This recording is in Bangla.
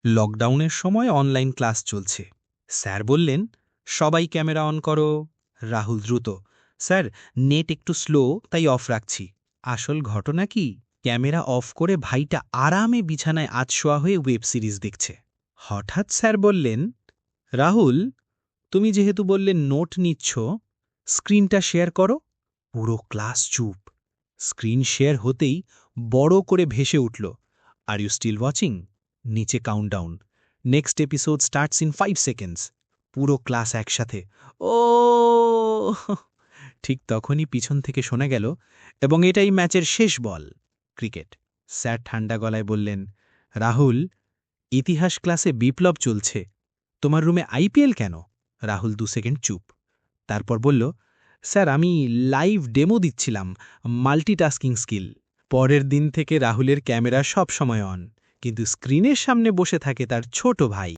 লকডাউনের সময় অনলাইন ক্লাস চলছে। স্যার বললেন, সবাই ক্যামেরা অন করো। রাহুল দ্রুত, স্যার, নেট একটু স্লো, তাই অফ রাখছি। আসল ঘটনা কি, ক্যামেরা অফ করে ভাইটা আরামে বিছানায় আধশোয়া হয়ে ওয়েব সিরিজ দেখছে। হঠাৎ স্যার বললেন, রাহুল, তুমি যেহেতু বললে নোট নিচ্ছ, স্ক্রিনটা শেয়ার করো। পুরো ক্লাস চুপ। স্ক্রিন শেয়ার হতেই বড় করে ভেসে উঠল, আর ইউ স্টিল ওয়াচিং? নিচে countdown, next episode starts in 5 seconds. পুরো ক্লাস একসাথে ও। ঠিক তখনই পিছন থেকে শোনা গেল, এবং এটাই ম্যাচের শেষ বল। ক্রিকেট। স্যার ঠান্ডা গলায় বললেন, রাহুল, ইতিহাস ক্লাসে বিপ্লব চলছে, তোমার রুমে আইপিএল কেন? রাহুল 2 সেকেন্ড চুপ। তারপর বলল, স্যার, আমি লাইভ ডেমো দিচ্ছিলাম, মাল্টিটাস্কিং স্কিল। পরের দিন থেকে রাহুলের ক্যামেরা সব সময় অন, কিন্তু স্ক্রিনের সামনে বসে থাকে তার ছোট ভাই।